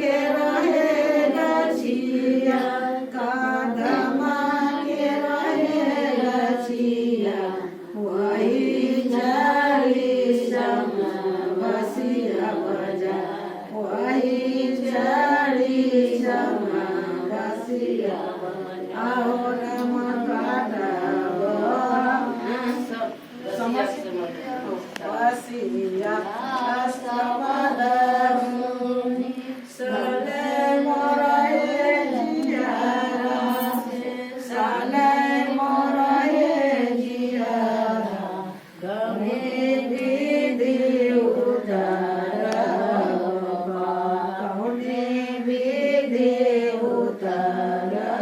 के रहे रचिया कादमा के रहे रचिया वही चली बसिया बजा वही चली बसिया आओ रम बसिया सले मोरहे जियारा सले मोरहे जियारा गमे विधि उतारा गमे विधि उतारा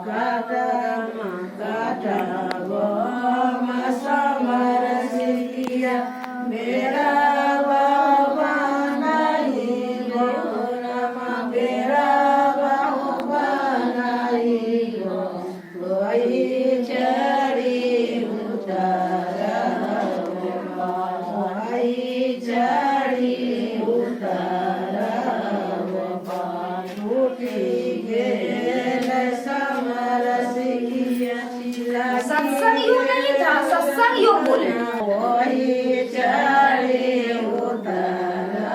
काटमा काटबो समर सिया मेरा बाबा नहीं गो रमा मेरा बाबा नहीं गो वही चढ़ी उतारा वही चढ़ी उतारा टूटी गेल समर सिया सत्संग योग नहीं था, सत्संग योग बोले। वही चढ़ी उतारा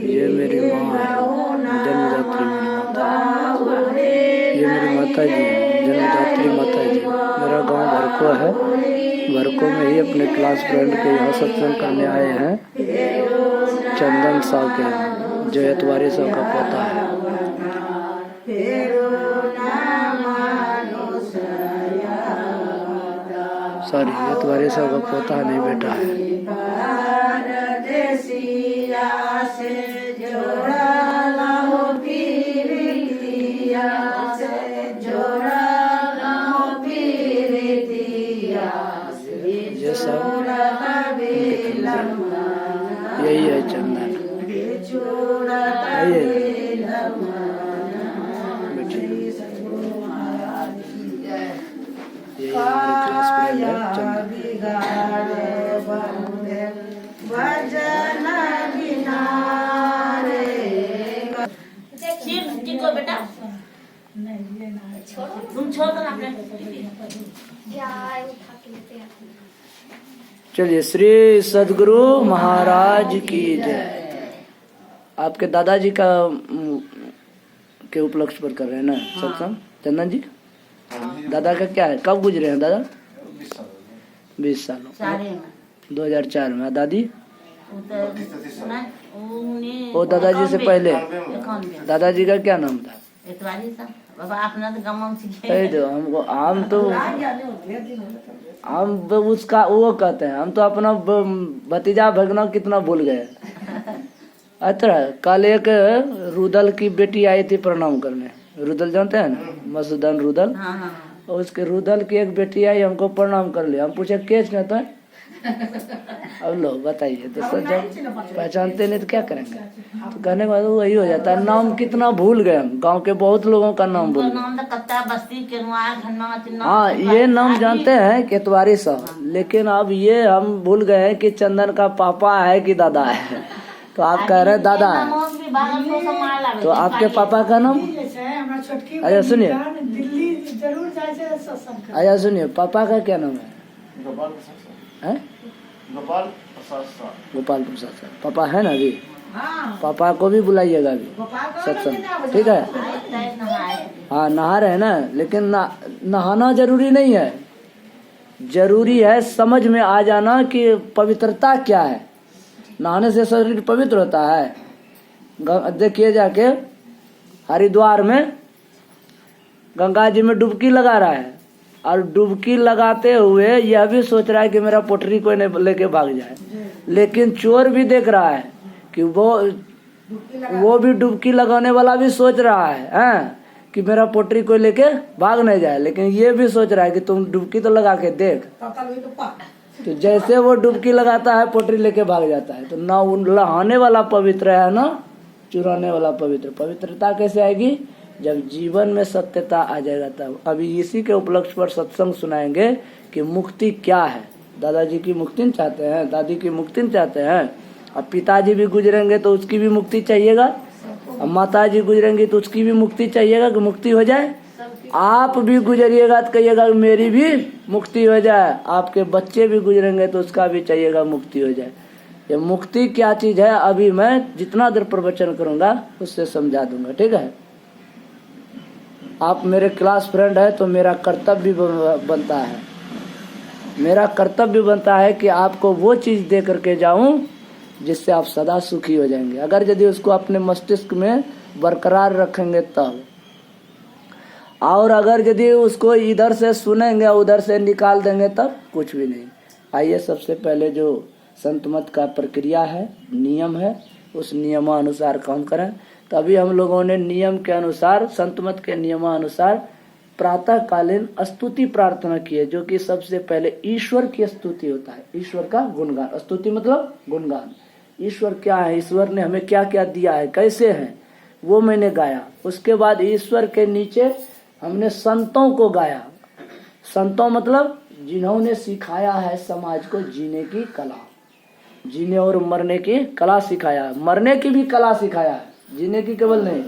ये मेरी माँ जन्मदात्री, ये मेरी माता जी जन्मदात्री माता जी। मेरा गांव भरको है। भरको में ही अपने क्लास फ्रेंड के यहाँ सत्संग करने आए हैं। चंदन साहब के जो एतवारी साहब का पोता है। सॉरी एतवारी साहब का पोता नहीं बेटा है। परदेसिया से जोड़ा लाओ पीरितिया से जोड़ा लाओ पीरितिया ये सब यही है चंदन। यही है क्लास फ्रेंड है चंदन। को बेटा तुम छोड़ दो अपने। चलिए श्री सद्गुरु महाराज की जय। आपके दादाजी का के उपलक्ष्य पर कर रहे हैं ना सत्संग चंदन जी। दादा का क्या है, कब गुजरे हैं दादा? 20 सालों 2004 में। दादी वो दादाजी से पहले दादाजी का क्या नाम था? बाबा अपना तो गम हमको हम उसका वो कहते हैं, हम तो अपना भतीजा भगना कितना भूल गए। अच्छा कल एक रुदल की बेटी आई थी प्रणाम करने। रुदल जानते हैं ना, मसूदन रुदल। और उसके रुदल की एक बेटी आई, हमको प्रणाम कर लिया। हम पूछे केस कहता है। अब लो बताइए तो सब जब पहचानते नहीं तो क्या करेंगे। तो कहने के बाद वही हो जाता है। नाम कितना भूल गए हम, गांव के बहुत लोगों का नाम भूल गए। हाँ ये नाम जानते हैं केतवारी साहब, लेकिन अब ये हम भूल गए कि चंदन का पापा है कि दादा है। तो आप कह रहे हैं दादा है, तो आपके पापा का नाम? अच्छा सुनिए, अच्छा सुनिए, पापा का क्या नाम है? गोपाल प्रसाद साहब। पापा है ना अभी? पापा को भी बुलाइएगा अभी सत्संग, ठीक है? हाँ नहा रहे हैं ना, लेकिन नहाना जरूरी नहीं है। जरूरी है समझ में आ जाना कि पवित्रता क्या है। नहाने से शरीर पवित्र होता है। देखिए जाके हरिद्वार में गंगा जी में डुबकी लगा रहा है, और डुबकी लगाते हुए यह भी सोच रहा है कि मेरा पोटरी कोई नहीं लेके भाग जाए। लेकिन चोर भी देख रहा है कि वो भी डुबकी लगाने वाला भी सोच रहा है कि मेरा पोटरी कोई लेके भाग नहीं जाए। लेकिन ये भी सोच रहा है कि तुम डुबकी तो लगा के देख। तो जैसे वो डुबकी लगाता है पोटरी लेके भाग जाता है। तो ना नहाने वाला पवित्र है ना चुराने वाला पवित्र। पवित्रता कैसे आएगी? जब जीवन में सत्यता आ जाएगा तब। अभी इसी के उपलक्ष्य पर सत्संग सुनाएंगे कि मुक्ति क्या है। दादाजी की मुक्ति चाहते हैं, दादी की मुक्ति चाहते हैं, अब पिताजी भी गुजरेंगे तो उसकी भी मुक्ति चाहिएगा, अब माता जी गुजरेंगी तो उसकी भी मुक्ति चाहिएगा कि मुक्ति हो जाए। आप भी गुजरिएगा तो कहिएगा मेरी भी मुक्ति हो जाए, आपके बच्चे भी गुजरेंगे तो उसका भी चाहिएगा मुक्ति हो जाए। ये मुक्ति क्या चीज है अभी मैं जितना देर प्रवचन करूंगा उससे समझा दूंगा, ठीक है। आप मेरे क्लास फ्रेंड है तो मेरा कर्तव्य बनता है, मेरा कर्तव्य बनता है कि आपको वो चीज दे करके जाऊं जिससे आप सदा सुखी हो जाएंगे। अगर यदि उसको अपने मस्तिष्क में बरकरार रखेंगे तब, और अगर यदि उसको इधर से सुनेंगे उधर से निकाल देंगे तब कुछ भी नहीं। आइए सबसे पहले जो संत मत का प्रक्रिया है, नियम है, उस नियमानुसार काम करें। तभी हम लोगों ने नियम के अनुसार, संत मत के नियमानुसार प्रातः कालीन स्तुति प्रार्थना की है, जो कि सबसे पहले ईश्वर की स्तुति होता है, ईश्वर का गुणगान। स्तुति मतलब गुणगान। ईश्वर क्या है, ईश्वर ने हमें क्या क्या दिया है, कैसे है, वो मैंने गाया। उसके बाद ईश्वर के नीचे हमने संतों को गाया। संतों मतलब जिन्होंने सिखाया है समाज को जीने की कला, जीने और मरने की कला सिखाया है, मरने की भी कला सिखाया है, जीने की केवल नहीं,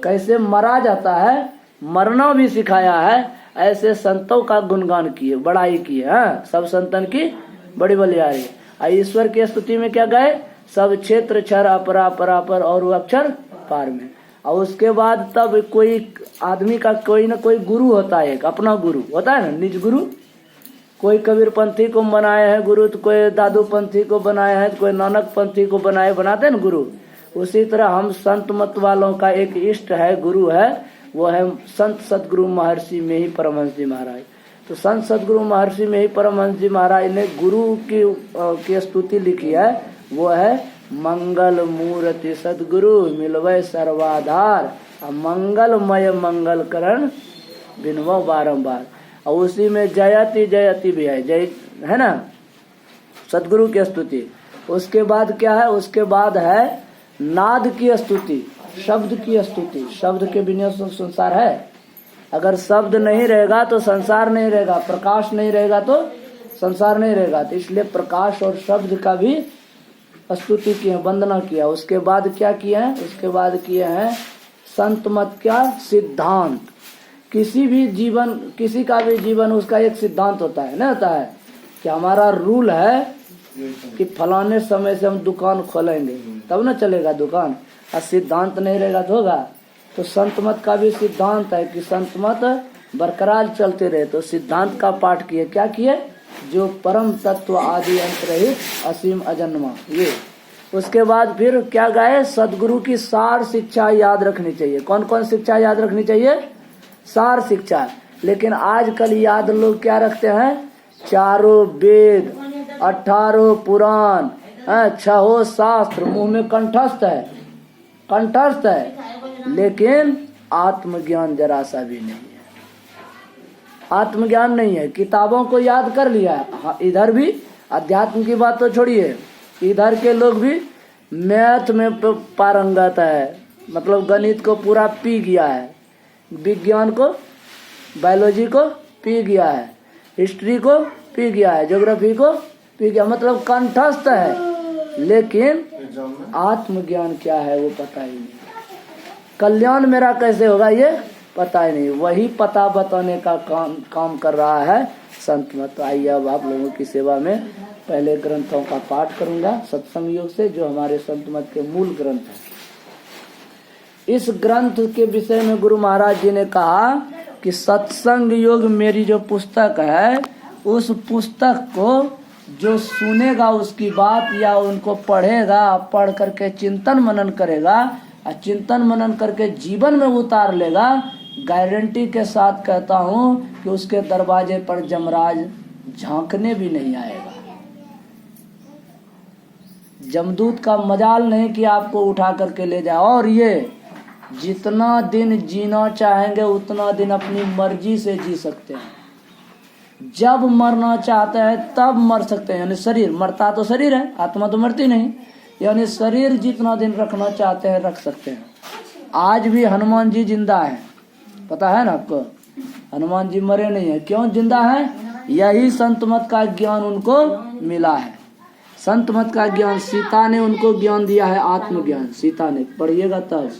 कैसे मरा जाता है मरना भी सिखाया है। ऐसे संतों का गुणगान किए, बड़ाई किए, सब संतन की बड़ी बलियारी। ईश्वर की स्तुति में क्या गाए, सब क्षेत्र क्षर अपरा परापर और वो अक्षर पार में। और उसके बाद तब कोई आदमी का कोई ना कोई गुरु होता है, एक अपना गुरु होता है ना, निज गुरु। कोई कबीर पंथी को बनाए हैं गुरु, तो कोई दादू पंथी को बनाए हैं, तो कोई नानक पंथी को बनाते हैं ना गुरु। उसी तरह हम संत मत वालों का एक इष्ट है, गुरु है, वो है संत सदगुरु महर्षि में ही परमहंस जी महाराज। तो संत सदगुरु महर्षि में ही परमहंस जी महाराज ने गुरु की स्तुति लिखी है, वो है मंगल मूर्ति सदगुरु मिलवे सर्वाधार, मंगलमय मंगल करण बिनवो बारंबार। और उसी में जयति जयति भी है, जय है ना, सदगुरु की स्तुति। उसके बाद क्या है, उसके बाद है नाद की स्तुति, शब्द की स्तुति। शब्द के बिना संसार है, अगर शब्द नहीं रहेगा तो संसार नहीं रहेगा, प्रकाश नहीं रहेगा तो संसार नहीं रहेगा। तो इसलिए प्रकाश और शब्द का भी स्तुति किए, वंदना किया। उसके बाद क्या किए हैं, उसके बाद किए हैं संत मत क्या सिद्धांत। किसी का भी जीवन उसका एक सिद्धांत होता है, ना होता है कि हमारा रूल है कि फलाने समय से हम दुकान खोलेंगे तब ना चलेगा दुकान, और सिद्धांत नहीं रहेगा तो होगा। तो संत मत का भी सिद्धांत है कि संत मत बरकरार चलते रहे। तो सिद्धांत का पाठ किए, क्या किए, जो परम तत्व आदि अंत रहित असीम अजन्मा, ये। उसके बाद फिर क्या गाए, सदगुरु की सार शिक्षा याद रखनी चाहिए। कौन कौन शिक्षा याद रखनी चाहिए, सार शिक्षा। लेकिन आजकल याद लोग क्या रखते हैं, 4 वेद, 18 पुराण, 6 शास्त्र मुंह में कंठस्थ है, लेकिन आत्मज्ञान जरा सा भी नहीं है, आत्मज्ञान नहीं है। किताबों को याद कर लिया है, हाँ, इधर भी अध्यात्म की बात तो छोड़िए, इधर के लोग भी मैथ में पारंगत है, मतलब गणित को पूरा पी गया है, विज्ञान को, बायोलॉजी को पी गया है, हिस्ट्री को पी गया है, ज्योग्राफी को पी गया, मतलब कंठस्थ है, लेकिन आत्मज्ञान क्या है वो पता ही नहीं। कल्याण मेरा कैसे होगा ये पता ही नहीं। वही पता बताने का काम कर रहा है संत मत। आइए अब आप लोगों की सेवा में पहले ग्रंथों का पाठ करूंगा सत्संग योग से, जो हमारे संत मत के मूल ग्रंथ है। इस ग्रंथ के विषय में गुरु महाराज जी ने कहा कि सत्संग योग मेरी जो पुस्तक है, उस पुस्तक को जो सुनेगा उसकी बात या उनको पढ़ेगा, पढ़ करके चिंतन मनन करेगा और चिंतन मनन करके जीवन में उतार लेगा, गारंटी के साथ कहता हूँ कि उसके दरवाजे पर जमराज झांकने भी नहीं आएगा। जमदूत का मजाल नहीं कि आपको उठा करके ले जाए। और ये जितना दिन जीना चाहेंगे उतना दिन अपनी मर्जी से जी सकते हैं, जब मरना चाहते हैं तब मर सकते हैं। यानी शरीर मरता तो शरीर है, आत्मा तो मरती नहीं, यानी शरीर जितना दिन रखना चाहते हैं रख सकते हैं। आज भी हनुमान जी जिंदा हैं, पता है ना आपको, हनुमान जी मरे नहीं है। क्यों जिंदा है? यही संत मत का ज्ञान उनको मिला है। संत मत का ज्ञान, सीता ने उनको ज्ञान दिया है आत्मज्ञान। सीता ने, पढ़िएगा तब,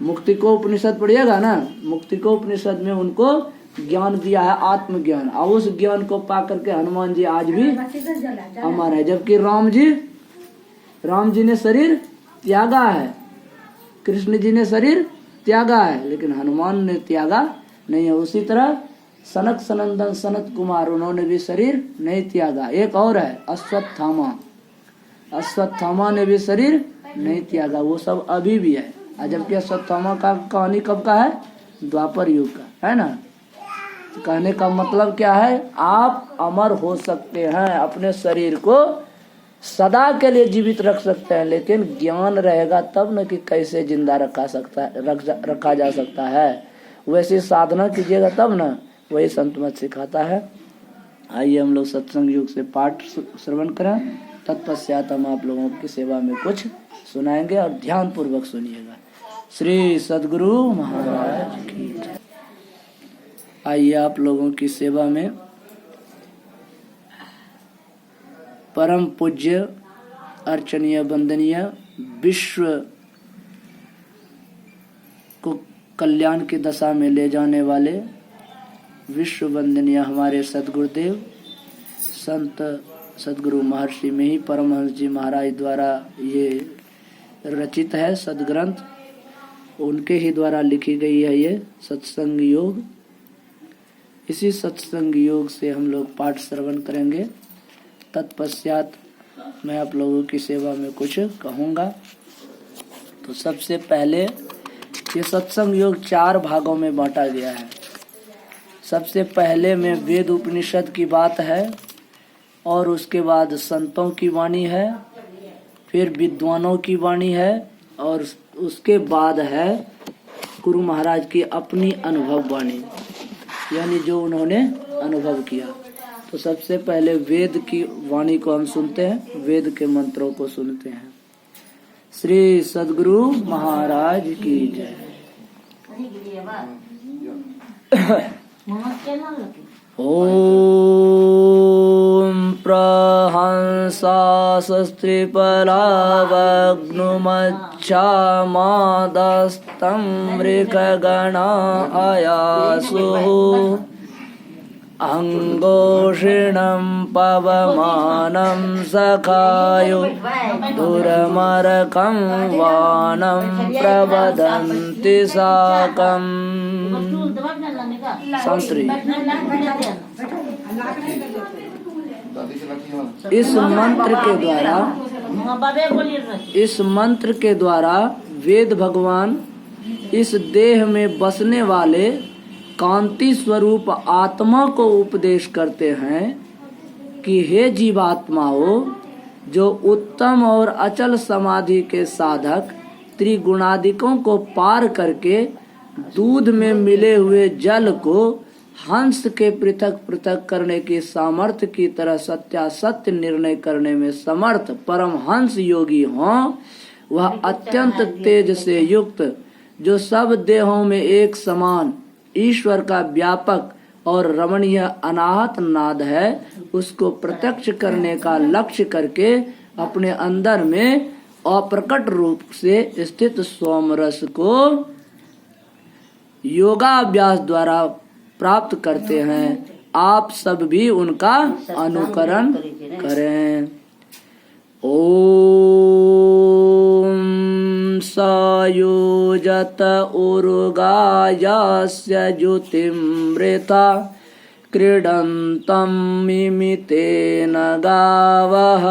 मुक्ति को उपनिषद पढ़िएगा ना, मुक्ति को उपनिषद में उनको ज्ञान दिया है आत्मज्ञान, और उस ज्ञान को पा करके हनुमान जी आज भी अमर है। जबकि राम जी ने शरीर त्यागा है, कृष्ण जी ने शरीर त्यागा है, लेकिन हनुमान ने त्यागा नहीं है। उसी तरह सनक सनंदन सनत कुमार, उन्होंने भी शरीर नहीं त्यागा। एक और है अश्वत्थामा, अश्वत्थामा ने भी शरीर नहीं त्यागा, वो सब अभी भी है। जबकि अश्वत्थामा का कहानी कब का है? द्वापर युग का है ना। कहने का मतलब क्या है? आप अमर हो सकते हैं, अपने शरीर को सदा के लिए जीवित रख सकते हैं, लेकिन ज्ञान रहेगा तब न कि कैसे जिंदा रखा जा सकता है। वैसी साधना कीजिएगा तब ना, वही संत मत सिखाता है। आइए हम लोग सत्संग युग से पाठ श्रवण करें, तत्पश्चात हम आप लोगों की सेवा में कुछ सुनाएंगे और ध्यान पूर्वक सुनिएगा। श्री सद्गुरु महाराज की जय। आइए आप लोगों की सेवा में परम पूज्य अर्चनीय वंदनीय विश्व को कल्याण की दशा में ले जाने वाले विश्व वंदनीय हमारे सद्गुरुदेव संत सद्गुरु महर्षि में ही परमहंस जी महाराज द्वारा ये रचित है सदग्रंथ, उनके ही द्वारा लिखी गई है ये सत्संग योग। इसी सत्संग योग से हम लोग पाठ श्रवण करेंगे। तत्पश्चात मैं आप लोगों की सेवा में कुछ कहूँगा। तो सबसे पहले ये सत्संग योग 4 भागों में बांटा गया है। सबसे पहले में वेद उपनिषद की बात है, और उसके बाद संतों की वाणी है, फिर विद्वानों की वाणी है, और उसके बाद है गुरु महाराज की अपनी अनुभव वाणी, यानी जो उन्होंने अनुभव किया। तो सबसे पहले वेद की वाणी को हम सुनते हैं, वेद के मंत्रों को सुनते हैं। श्री सद्गुरु महाराज की जय। ओम प्रहंसा स्त्रीपलावग्नुमच्छामादस्तं मृगगणा आयासु अंगोषिणं पवमानं सखायो दुरमरकं वानं प्रवदन्ति साकम्। संतरी इस मंत्र के द्वारा वेद भगवान इस देह में बसने वाले कांति स्वरूप आत्मा को उपदेश करते हैं कि हे जीवात्माओं, जो उत्तम और अचल समाधि के साधक त्रिगुणादिकों को पार करके दूध में मिले हुए जल को हंस के पृथक पृथक करने की सामर्थ्य की तरह सत्यासत्य निर्णय करने में समर्थ परमहंस योगी हों, वह अत्यंत तेज से युक्त, जो सब देहों में एक समान ईश्वर का व्यापक और रमणीय अनाहत नाद है, उसको प्रत्यक्ष करने का लक्ष्य करके अपने अंदर में अप्रकट रूप से स्थित सोमरस को योगाभ्यास द्वारा प्राप्त करते हैं। आप सब भी उनका अनुकरण करें। ओम सायुजत उर्गायस्य ज्योतिमृता क्रीडन्तं मिमितेन गावः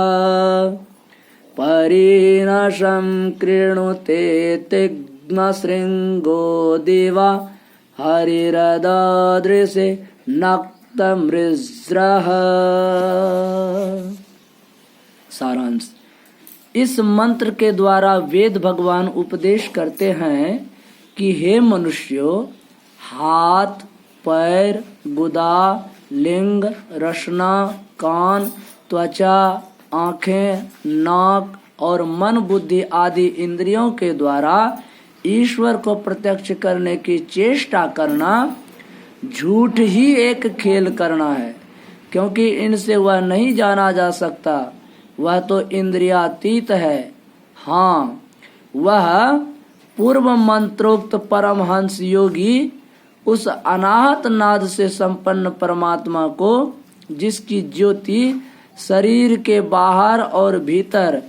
परिणशं कृणुते तिग्नशृङ्गो दिवा हरिरदृशे नक्तमृज्रः। सारांश। इस मंत्र के द्वारा वेद भगवान उपदेश करते हैं कि हे मनुष्यों, हाथ, पैर, गुदा, लिंग, रसना, कान, त्वचा, आँखें, नाक और मन बुद्धि आदि इंद्रियों के द्वारा ईश्वर को प्रत्यक्ष करने की चेष्टा करना झूठ ही एक खेल करना है, क्योंकि इनसे वह नहीं जाना जा सकता वह तो इंद्रियातीत है। हाँ, वह पूर्व मंत्रोक्त परमहंस योगी उस अनाहत नाद से संपन्न परमात्मा को, जिसकी ज्योति शरीर के बाहर और भीतर